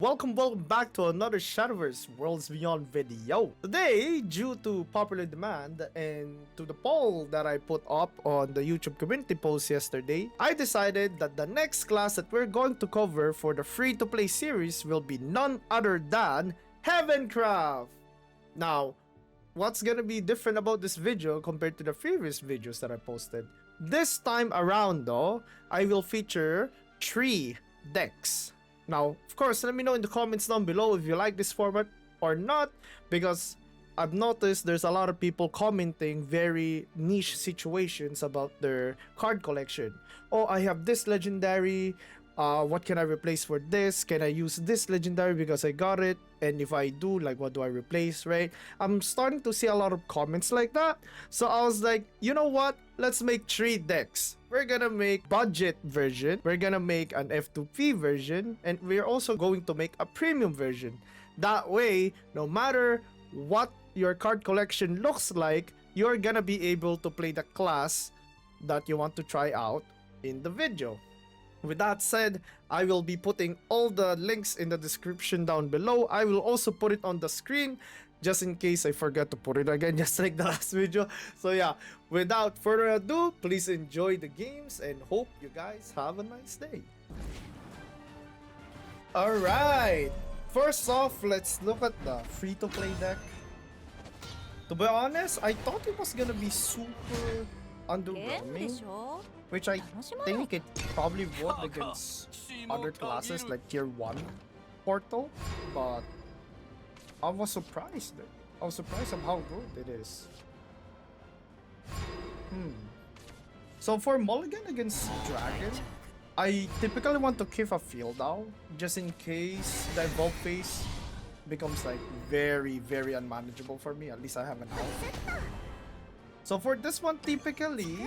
Welcome back to another Shadowverse Worlds Beyond video. Today, due to popular demand and to the poll that I put up on the YouTube community post yesterday, I decided that the next class that we're going to cover for the free-to-play series will be none other than Havencraft. Now, what's gonna be different about this video compared to the previous videos that I posted? This time around though, I will feature 3 decks. Now, of course, let me know in the comments down below if you like this format or not, because I've noticed there's a lot of people commenting very niche situations about their card collection. Oh, I have this legendary, what can I replace for this? Can I use this legendary because I got it? And if I do, like, what do I replace, right? I'm starting to see a lot of comments like that. So I was like, you know what? Let's make 3 decks. We're gonna make budget version, we're gonna make an F2P version, and we're also going to make a premium version. That way, no matter what your card collection looks like, you're gonna be able to play the class that you want to try out in the video. With that said, I will be putting all the links in the description down below. I will also put it on the screen just in case I forgot to put it again, just like the last video. So yeah, without further ado, please enjoy the games and hope you guys have a nice day. Alright, first off, let's look at the free-to-play deck. To be honest, I thought it was gonna be super underwhelming, which I think it probably worked against other classes like tier 1 portal, but I was surprised. I was surprised of how good it is. So for Mulligan against Dragon, I typically want to keep a field out just in case the evolve phase becomes like very unmanageable for me. At least I have an out. So for this one, typically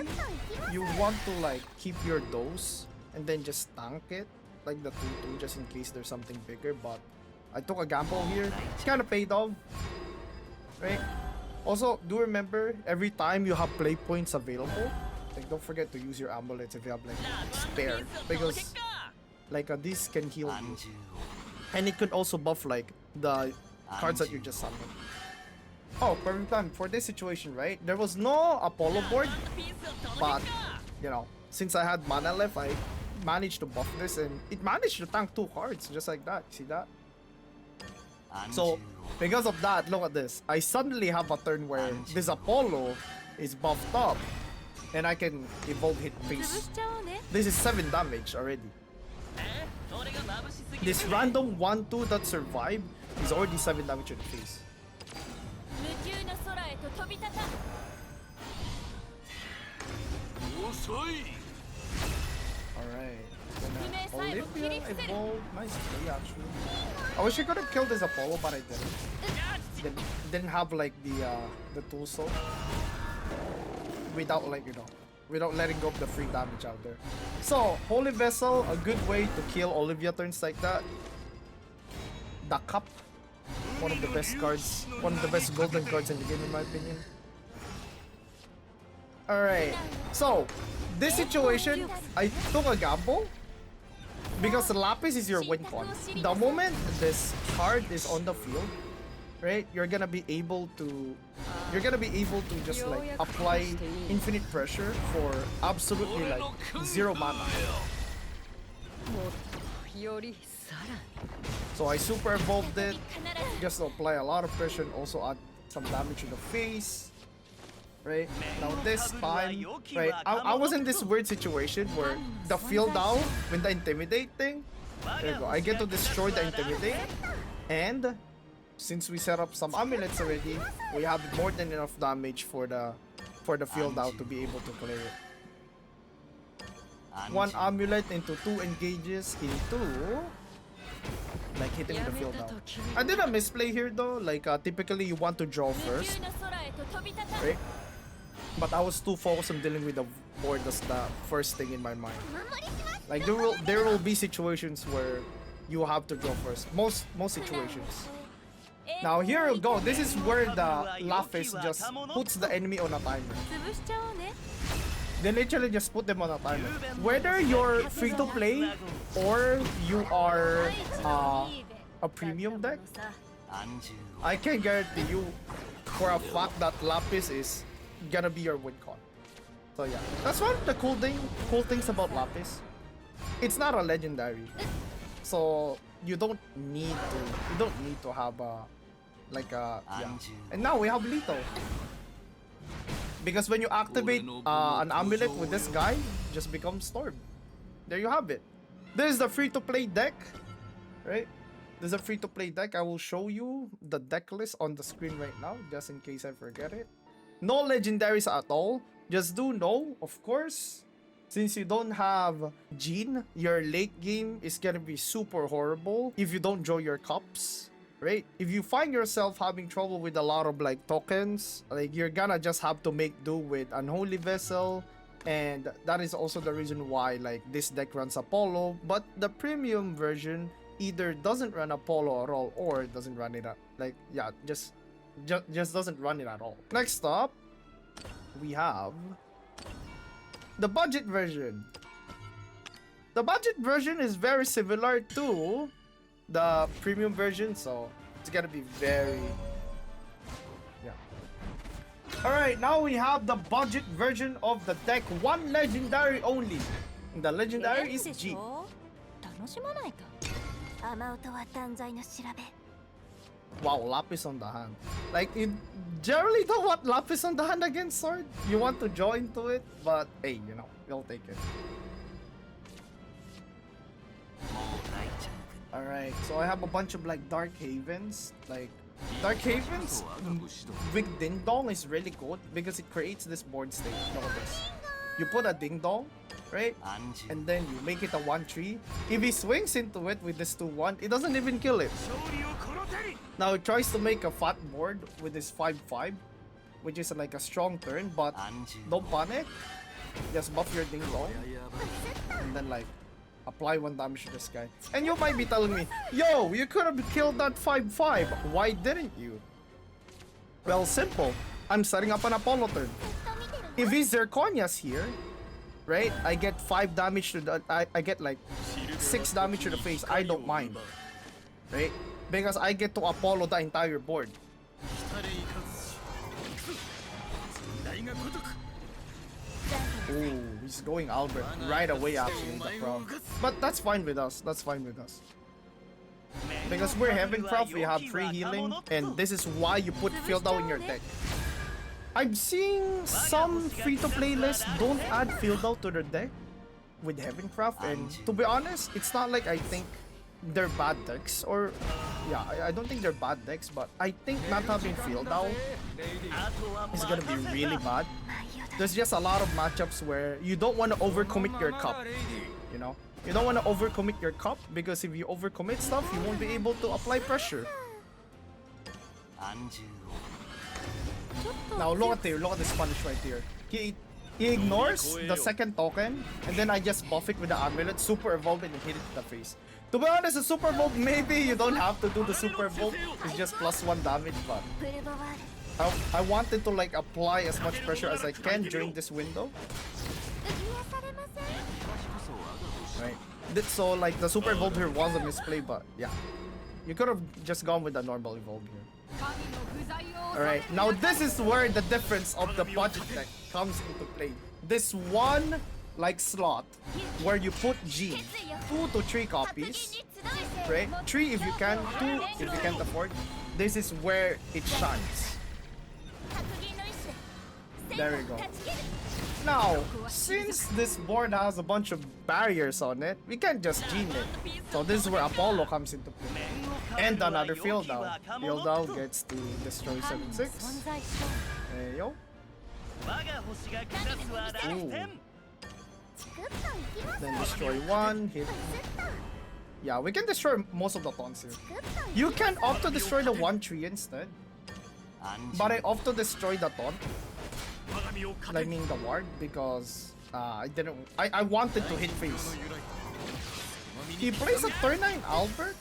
you want to like keep your dose and then just tank it like the 2-2 just in case there's something bigger, but I took a gamble here. It's kind of paid off, right? Also, do remember every time you have play points available, like don't forget to use your amulets if you have like spare, because like this can heal you, and it could also buff like the cards that you just summoned. Oh, perfect time for this situation, right? There was no Apollo board, but you know, since I had mana left, I managed to buff this, and it managed to tank 2 cards just like that. See that? So, because of that, look at this. I suddenly have a turn where this Apollo is buffed up, and I can evolve hit face. This is 7 damage already. This random 1-2 that survived is already 7 damage in the face. Alright. Olivia evolved. Nice play actually. I wish I could have killed this Apollo, but I didn't. Didn't have like the tool soul. Without like, you know, without letting go of the free damage out there. So, Holy Vessel, a good way to kill Olivia turns like that. The Cup, one of the best cards, one of the best golden cards in the game in my opinion. Alright, so this situation, I took a gamble because Lapis is your win con. The moment this card is on the field, right, you're gonna be able to just like apply infinite pressure for absolutely like 0 mana. So I super evolved it just to apply a lot of pressure and also add some damage to the face. Right now this time, right, I was in this weird situation where the field down with the intimidate thing, there you go, I get to destroy the intimidate, and since we set up some amulets already, we have more than enough damage for the field out to be able to clear it. 1 amulet into 2 engages into like hitting the field out. I did a misplay here though, like typically you want to draw first, right? But I was too focused on dealing with the board as the first thing in my mind. Like there will be situations where you have to draw first. Most situations. Now here you go. This is where the Lapis just puts the enemy on a timer. They literally just put them on a timer. Whether you're free to play or you are a premium deck, I can guarantee you for a fact that Lapis is gonna be your win con. So yeah, that's one of the cool things about Lapis. It's not a legendary, so you don't need to have a yeah. And now we have Lito. Because when you activate an amulet with this guy, just becomes Storm. There you have it. This is the free-to-play deck, right? This is a free-to-play deck. I will show you the deck list on the screen right now, just in case I forget it. No legendaries at all. Just do know, of course, since you don't have Jean, your late game is gonna be super horrible if you don't draw your cups. Right? If you find yourself having trouble with a lot of like tokens, like you're gonna just have to make do with Unholy Vessel, and that is also the reason why like this deck runs Apollo, but the premium version either doesn't run Apollo at all or doesn't run it at like yeah, just doesn't run it at all. Next up, we have the budget version. The budget version is very similar to the premium version, so it's gonna be very yeah. Alright, now we have the budget version of the deck. One legendary only. The legendary is G. Wow, Lapis on the hand. Like, you generally don't want Lapis on the hand against Sword. You want to draw into it, but hey, you know, you'll take it. Alright, so I have a bunch of like Dark Havens. Like, Dark Havens with Ding Dong is really good because it creates this board state. Look at this. You put a Ding Dong, right? And then you make it a 1-3. If he swings into it with this 2-1, it doesn't even kill it. Now it tries to make a fat board with this 5-5, which is like a strong turn, but don't panic. Just buff your Ding Dong. And then like apply 1 damage to this guy. And you might be telling me, yo, you could have killed that 5-5. Why didn't you? Well, simple. I'm setting up an Apollo turn. If he's Zirconia's here, right, I get 5 damage to the... I get like 6 damage to the face. I don't mind. Right? Because I get to Apollo the entire board. Ooh, he's going Albert right away actually, the pro. But that's fine with us. That's fine with us. Because we're Havencraft, we have free healing, and this is why you put Field Out in your deck. I'm seeing some free-to-play lists don't add Field Out to their deck with Havencraft, and to be honest, it's not like I think they're bad decks, or yeah, I don't think they're bad decks, but I think not having Field Out is gonna be really bad. There's just a lot of matchups where you don't want to overcommit your cup, you know? You don't want to overcommit your cup because if you overcommit stuff, you won't be able to apply pressure. Now look at this punish right here. He ignores the second token, and then I just buff it with the amulet, super evolve, and hit it to the face. To be honest, a super evolve, maybe you don't have to do the super evolve, it's just +1 damage, but I wanted to like apply as much pressure as I can during this window. Right. So like the super evolve here was a misplay, but yeah. You could have just gone with the normal evolve here. Alright, now this is where the difference of the budget deck comes into play. This one like slot where you put G 2 to 3 copies, right? 3 if you can, 2 if you can't afford. This is where it shines. There we go. Now, since this board has a bunch of barriers on it, we can't just gene it. So this is where Apollo comes into play. And another Field Out. Field Out gets to destroy 7-6. There you go. Ooh. Then destroy 1, hit. Yeah, we can destroy most of the taunts here. You can opt to destroy the 1-3 instead. But I opt to destroy the taunt. I mean the ward, because I wanted to hit face. He plays a turn 9 Albert.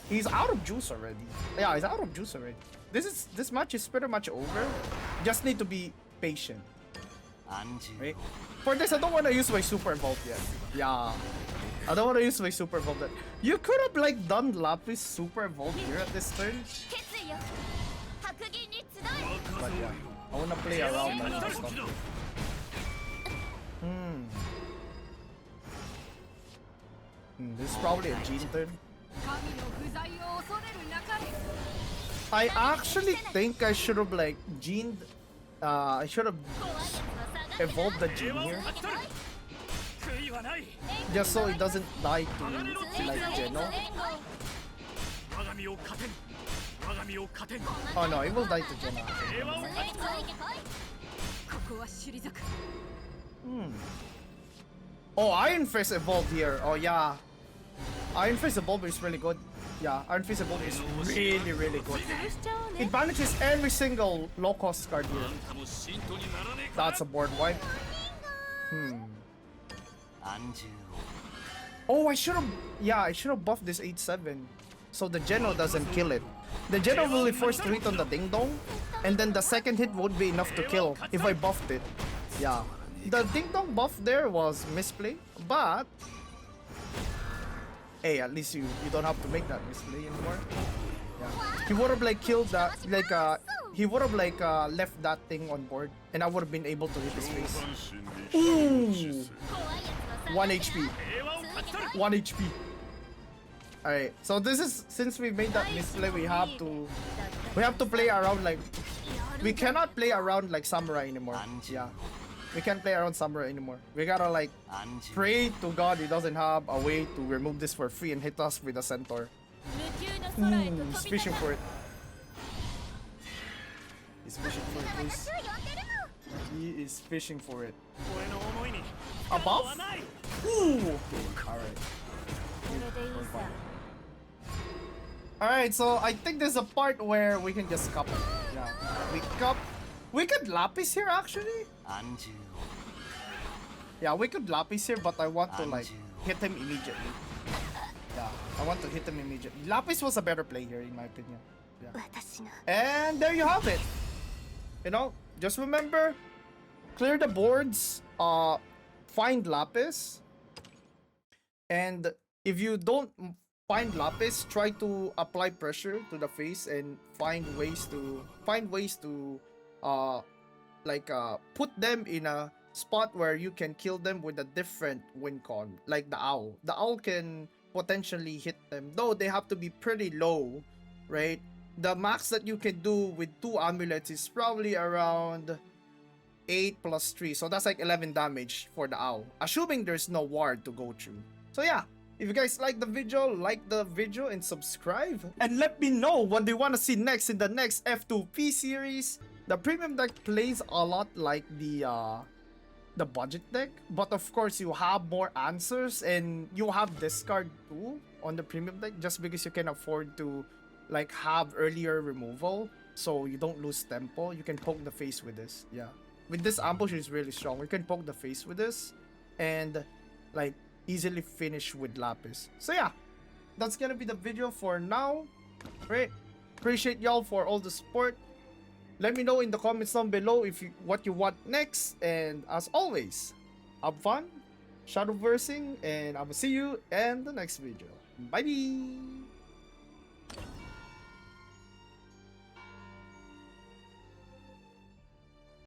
He's out of juice already. Yeah, he's out of juice already. This match is pretty much over. Just need to be patient. Right? For this, I don't want to use my super evolve yet. Yeah. I don't want to use my super evolve that. You could have like done Lapis super evolve here at this turn. But yeah, I wanna play around my stuff. This is probably a Jean turn. I actually think I should have like Jean. I should have evolved the Jean here. Just so it doesn't die to like Geno. Oh no, it will die to Geno. Oh, Iron Fist evolved here. Oh yeah. Iron Fist evolved is really good. Yeah, Iron Fist evolved is really, really good. It banishes every single low cost card here. That's a board wipe. Oh, I should have. Yeah, I should have buffed this 8-7. So the Geno doesn't kill it. The Geno will be forced to hit on the Ding Dong. And then the second hit would be enough to kill if I buffed it. Yeah. The Ding Dong buff there was misplay. But hey, at least you don't have to make that misplay anymore. Yeah. He would have like killed that, like he would have like left that thing on board, and I would have been able to hit his face. Ooh, 1 HP. 1 HP. All right. So this is, since we made that misplay, we have to play around like, we cannot play around like Samurai anymore. Yeah. We can't play around Samurai anymore. We gotta like pray to God he doesn't have a way to remove this for free and hit us with a centaur. He's fishing for it. He's fishing for it, please. He is fishing for it. A buff? Ooh! Okay, alright. Alright, so I think there's a part where we can just cup it. Yeah. We cup. We could Lapis here actually. Yeah, we could Lapis here, but I want to like hit him immediately. Yeah, I want to hit him immediately. Lapis was a better play here in my opinion. Yeah. And there you have it. You know, just remember, clear the boards, find Lapis, and if you don't find Lapis, try to apply pressure to the face and find ways to put them in a spot where you can kill them with a different win con, like the owl. The owl can potentially hit them, though they have to be pretty low, right? The max that you can do with 2 amulets is probably around 8 plus 3, so that's like 11 damage for the owl, assuming there's no ward to go through. So yeah, if you guys like the video, and subscribe, and let me know what do you want to see next in the next F2P series. The premium deck plays a lot like the budget deck, but of course you have more answers and you have discard too on the premium deck, just because you can afford to like have earlier removal so you don't lose tempo. You can poke the face with this. Yeah, with this ambush is really strong. You can poke the face with this and like easily finish with Lapis. So yeah, that's gonna be the video for now. Great, appreciate y'all for all the support. Let me know in the comments down below if what you want next, and as always, have fun Shadowversing, and I will see you in the next video. Bye.